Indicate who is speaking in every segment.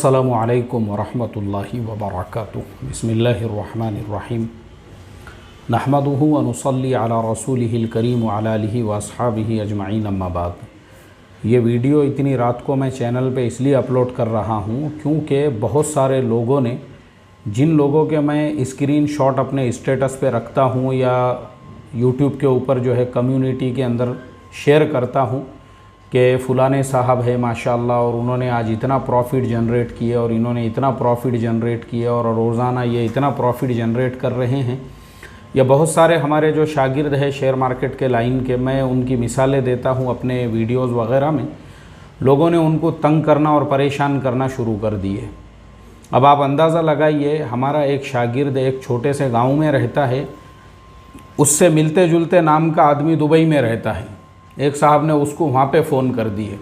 Speaker 1: अस्सलामु अलैकुम वरहमतुल्लाहि वबरकातुहू। बिस्मिल्लाहिर्रहमानिर्रहीम। नहमदुहु व नुसल्ली अला रसूलिहिल करीम व अला आलिहि व अस्हाबिहि अजमईन, अम्मा बाद। ये वीडियो इतनी रात को मैं चैनल पे इसलिए अपलोड कर रहा हूँ क्योंकि बहुत सारे लोगों ने, जिन लोगों के मैं स्क्रीन शॉट अपने स्टेटस पे रखता हूँ या यूट्यूब के ऊपर जो है कम्युनिटी के अंदर शेयर करता हूँ कि फ़लाने साहब है माशाअल्लाह और उन्होंने आज इतना प्रॉफिट जनरेट किए और इन्होंने इतना प्रॉफिट जनरेट किए और रोज़ाना ये इतना प्रॉफिट जनरेट कर रहे हैं, या बहुत सारे हमारे जो शागिर्द हैं शेयर मार्केट के लाइन के, मैं उनकी मिसालें देता हूँ अपने वीडियोज़ वग़ैरह में। लोगों ने उनको तंग करना और परेशान करना शुरू कर दिए। अब आप अंदाज़ा लगाइए, हमारा एक शागिर्द एक छोटे से गाँव में रहता है, उससे मिलते जुलते नाम का आदमी दुबई में रहता है। एक साहब ने उसको वहाँ पे फ़ोन कर दिए,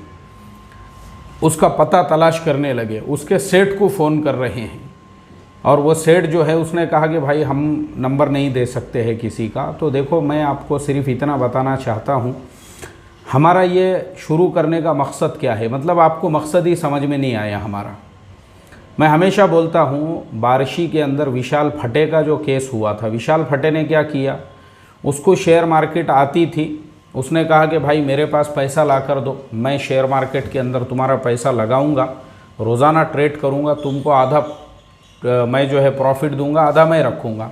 Speaker 1: उसका पता तलाश करने लगे, उसके सेठ को फ़ोन कर रहे हैं और वो सेठ जो है उसने कहा कि भाई हम नंबर नहीं दे सकते हैं किसी का। तो देखो, मैं आपको सिर्फ इतना बताना चाहता हूँ, हमारा ये शुरू करने का मकसद क्या है, मतलब आपको मकसद ही समझ में नहीं आया हमारा। मैं हमेशा बोलता हूँ, बारिशी के अंदर विशाल फटे का जो केस हुआ था, विशाल फटे ने क्या किया, उसको शेयर मार्केट आती थी, उसने कहा कि भाई मेरे पास पैसा ला कर दो, मैं शेयर मार्केट के अंदर तुम्हारा पैसा लगाऊंगा, रोज़ाना ट्रेड करूंगा, तुमको आधा मैं जो है प्रॉफिट दूंगा, आधा मैं रखूंगा।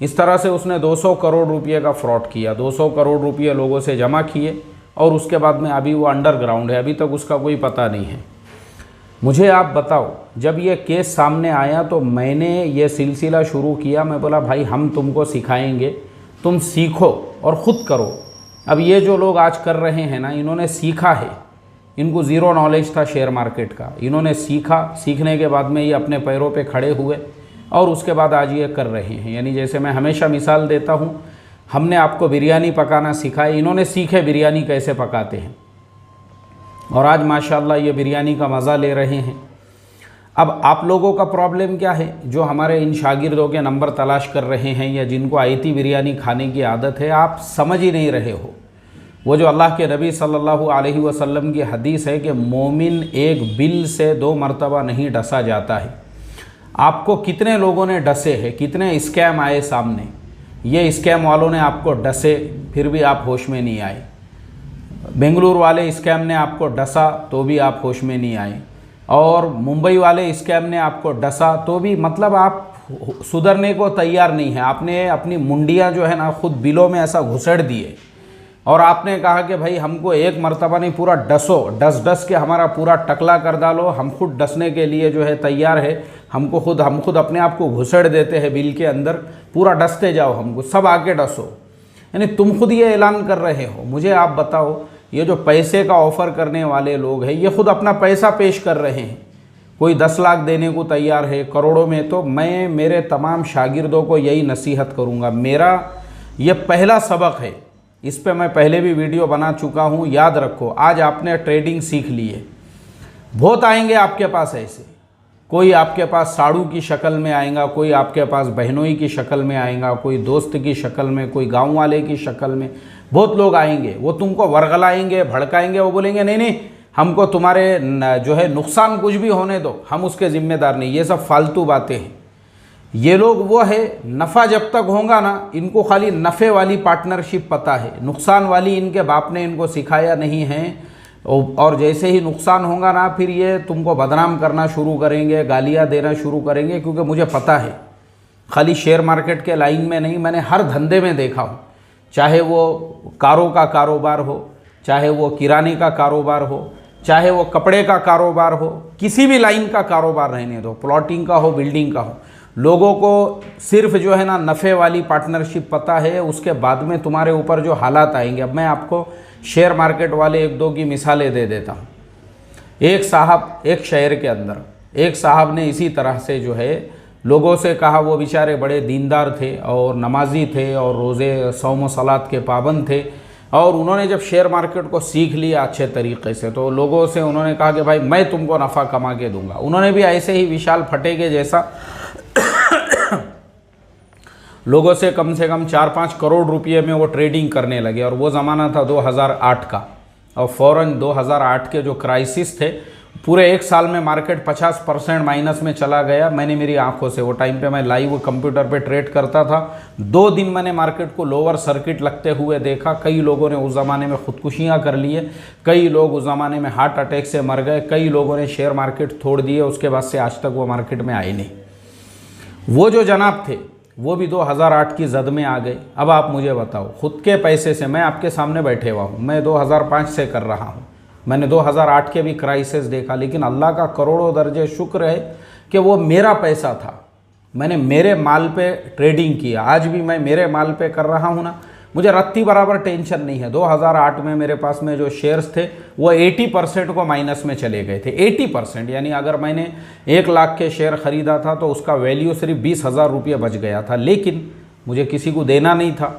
Speaker 1: इस तरह से उसने 200 करोड़ रुपये का फ्रॉड किया, 200 करोड़ रुपये लोगों से जमा किए और उसके बाद में अभी वो अंडरग्राउंड है, अभी तक उसका कोई पता नहीं है। मुझे आप बताओ, जब ये केस सामने आया तो मैंने ये सिलसिला शुरू किया। मैं बोला भाई हम तुमको सिखाएंगे, तुम सीखो और ख़ुद करो। अब ये जो लोग आज कर रहे हैं ना, इन्होंने सीखा है, इनको ज़ीरो नॉलेज था शेयर मार्केट का, इन्होंने सीखा, सीखने के बाद में ये अपने पैरों पे खड़े हुए और उसके बाद आज ये कर रहे हैं। यानी जैसे मैं हमेशा मिसाल देता हूँ, हमने आपको बिरयानी पकाना सिखाई, इन्होंने सीखे बिरयानी कैसे पकाते हैं और आज माशाल्लाह ये बिरयानी का मज़ा ले रहे हैं। अब आप लोगों का प्रॉब्लम क्या है, जो हमारे इन शागिर्दों के नंबर तलाश कर रहे हैं या जिनको आयती बिरयानी खाने की आदत है, आप समझ ही नहीं रहे हो। वो जो अल्लाह के नबी सल्लल्लाहु अलैहि वसल्लम की हदीस है कि मोमिन एक बिल से 2 मरतबा नहीं डसा जाता है। आपको कितने लोगों ने डसे हैं, कितने स्कैम आए सामने, ये स्कैम वालों ने आपको डसे फिर भी आप होश में नहीं आए। बेंगलुरु वाले स्कैम ने आपको डसा तो भी आप होश में नहीं आए, और मुंबई वाले स्कैम ने आपको डसा तो भी, मतलब आप सुधरने को तैयार नहीं है। आपने अपनी मुंडियां जो है ना खुद बिलों में ऐसा घुसेड़ दिए और आपने कहा कि भाई हमको एक मर्तबा नहीं, पूरा डसो, डस के हमारा पूरा टकला कर डालो, हम खुद डसने के लिए जो है तैयार है। हम खुद अपने आप को घुसेड़ देते हैं बिल के अंदर, पूरा डसते जाओ, हमको सब आके डसो। यानी तुम खुद ये ऐलान कर रहे हो। मुझे आप बताओ, ये जो पैसे का ऑफ़र करने वाले लोग हैं, ये खुद अपना पैसा पेश कर रहे हैं, कोई 10 लाख देने को तैयार है, करोड़ों में। तो मैं मेरे तमाम शागिर्दों को यही नसीहत करूँगा, मेरा ये पहला सबक है, इस पे मैं पहले भी वीडियो बना चुका हूँ, याद रखो। आज आपने ट्रेडिंग सीख ली है, बहुत आएंगे आपके पास ऐसे, कोई आपके पास साड़ू की शक्ल में आएगा, कोई आपके पास बहनोई की शक्ल में आएगा, कोई दोस्त की शक्ल में, कोई गाँव वाले की शक्ल में, बहुत लोग आएंगे। वो तुमको वर्गलाएंगे, भड़काएंगे, वो बोलेंगे नहीं नहीं हमको तुम्हारे जो है नुकसान कुछ भी होने दो, हम उसके ज़िम्मेदार नहीं। ये सब फालतू बातें हैं। ये लोग वो है, नफ़ा जब तक होगा ना, इनको खाली नफ़े वाली पार्टनरशिप पता है, नुकसान वाली इनके बाप ने इनको सिखाया नहीं है। और जैसे ही नुकसान होगा ना, फिर ये तुमको बदनाम करना शुरू करेंगे, गालियाँ देना शुरू करेंगे। क्योंकि मुझे पता है, खाली शेयर मार्केट के लाइन में नहीं, मैंने हर धंधे में देखा हूँ, चाहे वो कारों का कारोबार हो, चाहे वो किराने का कारोबार हो, चाहे वो कपड़े का कारोबार हो, किसी भी लाइन का कारोबार रहने दो, प्लॉटिंग का हो, बिल्डिंग का हो, लोगों को सिर्फ जो है ना नफ़े वाली पार्टनरशिप पता है। उसके बाद में तुम्हारे ऊपर जो हालात आएंगे, अब मैं आपको शेयर मार्केट वाले 1-2 की मिसालें दे देता हूँ। एक साहब, एक शहर के अंदर एक साहब ने इसी तरह से जो है लोगों से कहा, वो बेचारे बड़े दीनदार थे और नमाजी थे और रोज़े सौम सलात के पाबंद थे, और उन्होंने जब शेयर मार्केट को सीख लिया अच्छे तरीके से, तो लोगों से उन्होंने कहा कि भाई मैं तुमको नफ़ा कमा के दूंगा। उन्होंने भी ऐसे ही विशाल फटे के जैसा लोगों से कम 4-5 करोड़ रुपये में वो ट्रेडिंग करने लगे। और वो ज़माना था 2008 का, और फ़ौरन 2008 के जो क्राइसिस थे पूरे एक साल में मार्केट 50% माइनस में चला गया। मैंने मेरी आंखों से, वो टाइम पे मैं लाइव कंप्यूटर पे ट्रेड करता था, 2 दिन मैंने मार्केट को लोअर सर्किट लगते हुए देखा। कई लोगों ने उस ज़माने में खुदकुशियाँ कर लिए, कई लोग उस ज़माने में हार्ट अटैक से मर गए, कई लोगों ने शेयर मार्केट छोड़ दिए, उसके बाद से आज तक वो मार्केट में आए नहीं। वो जो जनाब थे वो भी 2008 की जद में आ गए। अब आप मुझे बताओ, खुद के पैसे से, मैं आपके सामने बैठे हुआ हूँ, मैं 2005 से कर रहा हूँ, मैंने 2008 के भी क्राइसिस देखा, लेकिन अल्लाह का करोड़ों दर्जे शुक्र है कि वो मेरा पैसा था, मैंने मेरे माल पे ट्रेडिंग किया। आज भी मैं मेरे माल पे कर रहा हूँ ना, मुझे रत्ती बराबर टेंशन नहीं है। 2008 में मेरे पास में जो शेयर्स थे वो 80% को माइनस में चले गए थे। 80%, यानी अगर मैंने 1 लाख के शेयर ख़रीदा था तो उसका वैल्यू सिर्फ 20,000 रुपये बच गया था, लेकिन मुझे किसी को देना नहीं था,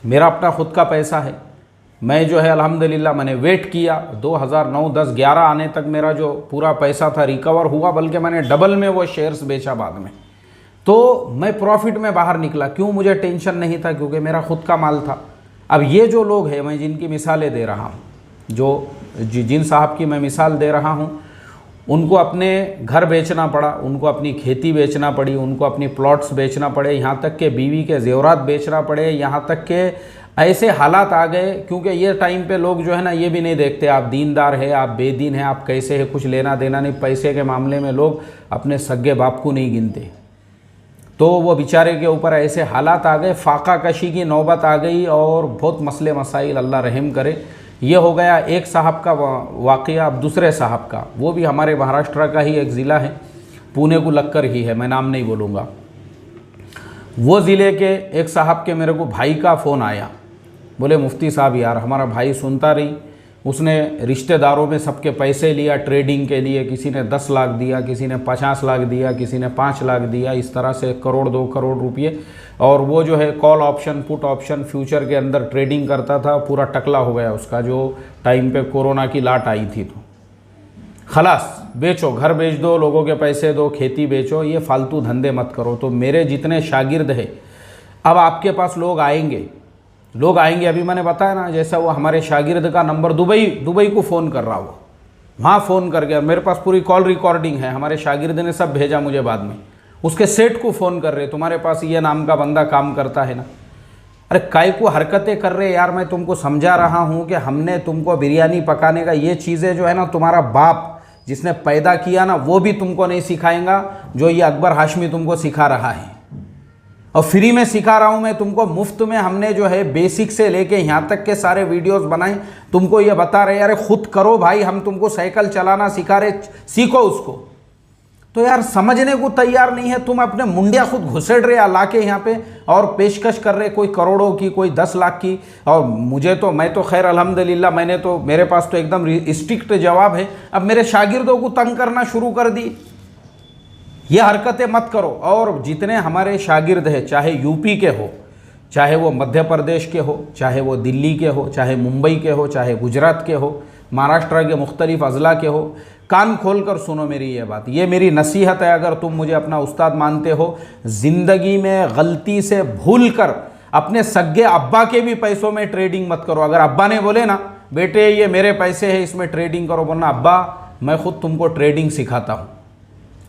Speaker 1: मेरा अपना खुद का पैसा है। मैं जो है अल्हम्दुलिल्लाह मैंने वेट किया, 2009, 10, 11 आने तक मेरा जो पूरा पैसा था रिकवर हुआ, बल्कि मैंने डबल में वो शेयर्स बेचा बाद में, तो मैं प्रॉफिट में बाहर निकला। क्यों? मुझे टेंशन नहीं था, क्योंकि मेरा खुद का माल था। अब ये जो लोग हैं, मैं जिनकी मिसालें दे रहा हूँ, जिन साहब की मैं मिसाल दे रहा हूँ, उनको अपने घर बेचना पड़ा, उनको अपनी खेती बेचना पड़ी, उनको अपनी प्लॉट्स बेचना पड़े, यहाँ तक के बीवी के जेवरात बेचना पड़े, यहाँ तक के ऐसे हालात आ गए। क्योंकि ये टाइम पे लोग जो है ना, ये भी नहीं देखते आप दीनदार है, आप बेदीन है, आप कैसे है, कुछ लेना देना नहीं। पैसे के मामले में लोग अपने सगे बाप को नहीं गिनते, तो वो बेचारे के ऊपर ऐसे हालात आ गए, फाका कशी की नौबत आ गई और बहुत मसले मसाइल, अल्लाह रहम करे। ये हो गया एक साहब का वाक़या। अब दूसरे साहब का, वो भी हमारे महाराष्ट्र का ही एक ज़िला है, पुणे को लगकर ही है, मैं नाम नहीं बोलूँगा। वो ज़िले के एक साहब के मेरे को भाई का फ़ोन आया, बोले मुफ्ती साहब यार हमारा भाई सुनता रही, उसने रिश्तेदारों में सबके पैसे लिया ट्रेडिंग के लिए, किसी ने 10 लाख दिया, किसी ने 50 लाख दिया, किसी ने 5 लाख दिया, इस तरह से 1 करोड़ 2 करोड़ रुपये। और वो जो है call option, put option, future के अंदर ट्रेडिंग करता था, पूरा टकला हो गया उसका, जो टाइम पे कोरोना की लाट आई थी। तो खलास, बेचो, घर बेच दो, लोगों के पैसे दो, खेती बेचो, ये फालतू धंधे मत करो। तो मेरे जितने शागिर्द हैं, अब आपके पास लोग आएंगे। अभी मैंने बताया ना, जैसा वो हमारे शागिर्द का नंबर दुबई को फ़ोन कर रहा हुआ, वहाँ फ़ोन कर गया, मेरे पास पूरी कॉल रिकॉर्डिंग है, हमारे शागिर्द ने सब भेजा मुझे बाद में। उसके सेठ को फ़ोन कर रहे, तुम्हारे पास ये नाम का बंदा काम करता है ना। अरे काय को हरकतें कर रहे यार, मैं तुमको समझा रहा हूँ कि हमने तुमको बिरयानी पकाने का, ये चीज़ें जो है ना, तुम्हारा बाप जिसने पैदा किया ना, वो भी तुमको नहीं सिखाएगा जो ये अकबर हाशमी तुमको सिखा रहा है। और फ्री में सिखा रहा हूँ मैं तुमको, मुफ्त में हमने जो है बेसिक से लेके यहाँ तक के सारे वीडियोस बनाए, तुमको ये बता रहे अरे खुद करो भाई, हम तुमको साइकिल चलाना सिखा रहे, सीखो उसको। तो यार समझने को तैयार नहीं है, तुम अपने मुंडिया खुद घुसेड़ रहे ला के यहाँ पे और पेशकश कर रहे, कोई करोड़ों की, कोई 10 लाख की। और मुझे तो, मैं तो खैर अल्हम्दुलिल्लाह, मैंने तो, मेरे पास तो एकदम स्ट्रिक्ट जवाब है। अब मेरे शागिर्दों को तंग करना शुरू कर दी, ये हरकतें मत करो। और जितने हमारे शागिर्द हैं, चाहे यूपी के हो, चाहे वो मध्य प्रदेश के हो, चाहे वो दिल्ली के हो, चाहे मुंबई के हो, चाहे गुजरात के हो, महाराष्ट्र के मुख्तलिफ अजला के हो, कान खोल कर सुनो मेरी ये बात, ये मेरी नसीहत है। अगर तुम मुझे अपना उस्ताद मानते हो, ज़िंदगी में गलती से भूल कर अपने सगे अब्बा के भी पैसों में ट्रेडिंग मत करो। अगर अब्बा ने बोले ना बेटे ये मेरे पैसे हैं, इसमें ट्रेडिंग करो, बोलना अब्बा मैं खुद तुमको ट्रेडिंग सिखाता हूँ,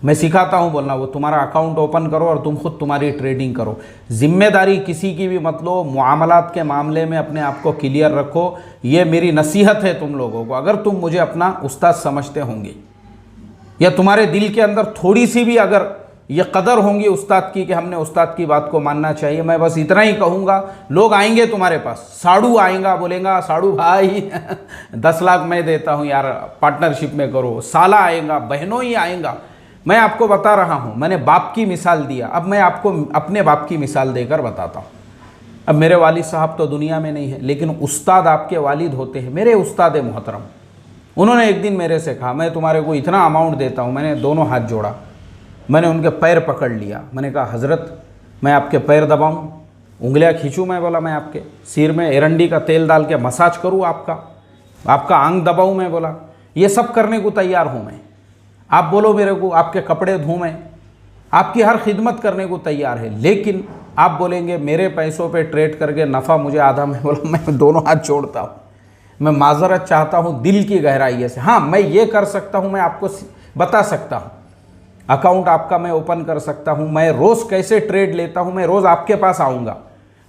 Speaker 1: मैं सिखाता हूँ बोलना। वो तुम्हारा अकाउंट ओपन करो और तुम खुद तुम्हारी ट्रेडिंग करो। जिम्मेदारी किसी की भी मत लो, मुआमलात के मामले में अपने आप को क्लियर रखो। ये मेरी नसीहत है तुम लोगों को। अगर तुम मुझे अपना उस्ताद समझते होंगे, या तुम्हारे दिल के अंदर थोड़ी सी भी अगर ये कदर होंगी उस्ताद की कि हमने उस्ताद की बात को मानना चाहिए, मैं बस इतना ही कहूँगा। लोग आएंगे तुम्हारे पास, साड़ू आएगा, बोलेगा साड़ू भाई 10 लाख मैं देता हूँ यार, पार्टनरशिप में करो। साला आएगा, बहनों ही आएगा। मैं आपको बता रहा हूँ, मैंने बाप की मिसाल दिया, अब मैं आपको अपने बाप की मिसाल देकर बताता हूँ। अब मेरे वालिद साहब तो दुनिया में नहीं है, लेकिन उस्ताद आपके वालिद होते हैं। मेरे उस्ताद मोहतरम, उन्होंने एक दिन मेरे से कहा मैं तुम्हारे को इतना अमाउंट देता हूँ। मैंने दोनों हाथ जोड़ा, मैंने उनके पैर पकड़ लिया, मैंने कहा हज़रत मैं आपके पैर दबाऊँ, उंगलियाँ खींचूँ? मैं बोला मैं आपके सिर में एरंडी का तेल डाल के मसाज करूँ, आपका आंग दबाऊँ? मैं बोला ये सब करने को तैयार हूँ मैं। आप बोलो मेरे को आपके कपड़े धोऊं, मैं आपकी हर खिदमत करने को तैयार है, लेकिन आप बोलेंगे मेरे पैसों पे ट्रेड करके नफ़ा मुझे आधा। मैं बोला मैं दोनों हाथ जोड़ता हूँ, मैं माजरत चाहता हूँ दिल की गहराई से। हाँ, मैं ये कर सकता हूँ, मैं आपको बता सकता हूँ, अकाउंट आपका मैं ओपन कर सकता हूँ, मैं रोज़ कैसे ट्रेड लेता हूँ, मैं रोज़ आपके पास आऊँगा,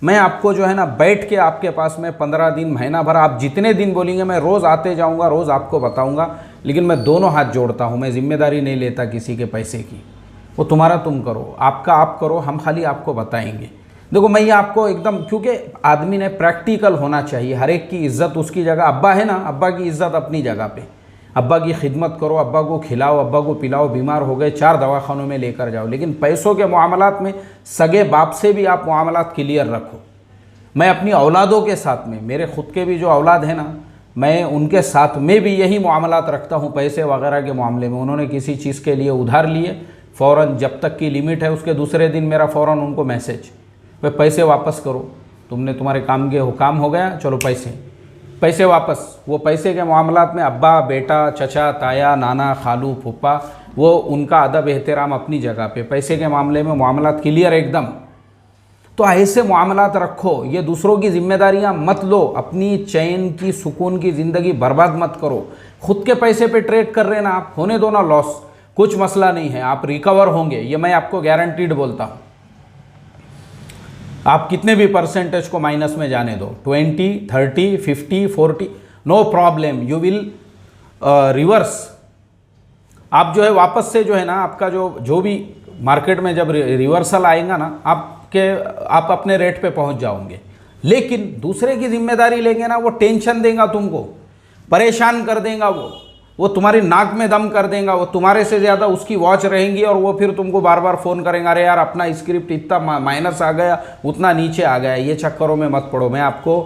Speaker 1: मैं आपको जो है ना बैठ के आपके पास में 15 दिन, महीना भर, आप जितने दिन बोलेंगे मैं रोज़ आते जाऊँगा, रोज़ आपको बताऊँगा। लेकिन मैं दोनों हाथ जोड़ता हूँ, मैं जिम्मेदारी नहीं लेता किसी के पैसे की। वो तुम्हारा तुम करो, आपका आप करो, हम खाली आपको बताएंगे। देखो मैं ये आपको एकदम, क्योंकि आदमी ने प्रैक्टिकल होना चाहिए, हर एक की इज़्ज़त उसकी जगह। अब्बा है ना, अब्बा की इज़्ज़त अपनी जगह पे, अब्बा की खिदमत करो, अब्बा को खिलाओ, अब्बा को पिलाओ, बीमार हो गए 4 दवाखानों में लेकर जाओ। लेकिन पैसों के मामलात में सगे बाप से भी आप मामलात क्लियर रखो। मैं अपनी औलादों के साथ में, मेरे ख़ुद के भी जो औलाद है ना, मैं उनके साथ में भी यही मामलात रखता हूँ पैसे वगैरह के मामले में। उन्होंने किसी चीज़ के लिए उधार लिए, फ़ौरन जब तक की लिमिट है उसके दूसरे दिन मेरा फ़ौरन उनको मैसेज, वे पैसे वापस करो, तुमने तुम्हारे काम हो गया, चलो पैसे वापस। वो पैसे के मामलात में अब्बा, बेटा, चचा, ताया, नाना, खालू, फूफा, वो उनका अदब एहतराम अपनी जगह पे। पैसे के मामले में मामलात क्लियर एकदम। तो ऐसे मामलात रखो, ये दूसरों की जिम्मेदारियां मत लो, अपनी चैन की सुकून की ज़िंदगी बर्बाद मत करो। खुद के पैसे पे ट्रेड कर रहे ना आप, होने दो ना लॉस, कुछ मसला नहीं है, आप रिकवर होंगे, ये मैं आपको गारंटीड बोलता हूँ। आप कितने भी परसेंटेज को माइनस में जाने दो, 20, 30, 50, 40, no problem, you will reverse. आप जो है वापस से जो है ना, आपका जो भी मार्केट में जब रिवर्सल आएगा ना, आप अपने रेट पे पहुंच जाओगे। लेकिन दूसरे की जिम्मेदारी लेंगे ना, वो टेंशन देगा तुमको, परेशान कर देगा, वो तुम्हारी नाक में दम कर देगा, वो तुम्हारे से ज़्यादा उसकी वॉच रहेंगी और वो फिर तुमको बार बार फ़ोन करेंगे, अरे यार अपना स्क्रिप्ट इतना माइनस आ गया, उतना नीचे आ गया। ये चक्करों में मत पड़ो। मैं आपको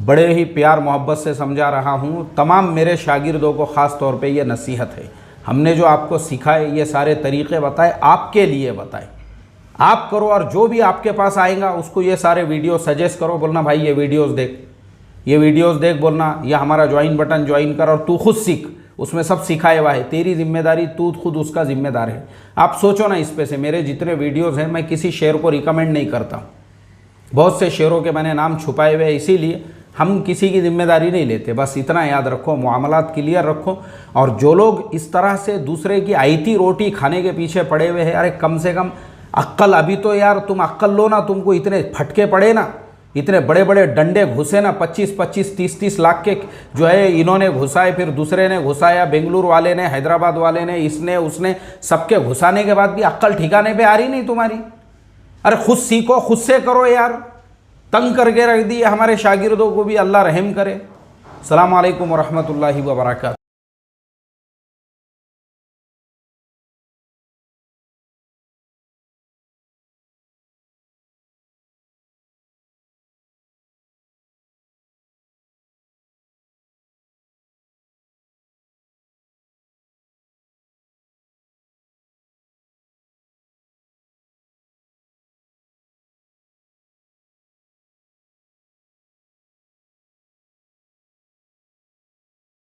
Speaker 1: बड़े ही प्यार मोहब्बत से समझा रहा हूँ। तमाम मेरे शागिर्दों को ख़ास तौर पे ये नसीहत है, हमने जो आपको सिखाए, ये सारे तरीक़े बताए, आपके लिए बताए, आप करो। और जो भी आपके पास आएगा उसको ये सारे वीडियो सजेस्ट करो, बोलना भाई ये वीडियोज़ देख, बोलना ये हमारा ज्वाइन बटन ज्वाइन कर और तू खुद सीख, उसमें सब सिखाया हुआ है, तेरी जिम्मेदारी, तू खुद उसका जिम्मेदार है। आप सोचो ना इस पे से, मेरे जितने वीडियोज़ हैं मैं किसी शेयर को रिकमेंड नहीं करता, बहुत से शेयरों के मैंने नाम छुपाए हुए, इसीलिए हम किसी की जिम्मेदारी नहीं लेते। बस इतना याद रखो, मामलात क्लियर रखो। और जो लोग इस तरह से दूसरे की आईती रोटी खाने के पीछे पड़े हुए हैं, अरे कम से कम अक्ल, अभी तो यार तुम अक्ल लो ना, तुमको इतने फटके पड़े ना, इतने बड़े बड़े डंडे घुसे ना, 25-25, 30-30 लाख के जो है इन्होंने घुसाए, फिर दूसरे ने घुसाया, बेंगलुरु वाले ने, हैदराबाद वाले ने, इसने उसने, सबके घुसाने के बाद भी अक्ल ठिकाने पे आ रही नहीं तुम्हारी। अरे खुद सीखो, खुद से करो यार, तंग करके रख दिए हमारे शागिर्दों को भी, अल्लाह रहम करे। अस्सलामु अलैकुम वरहमतुल्लाहि वबरकातुहू।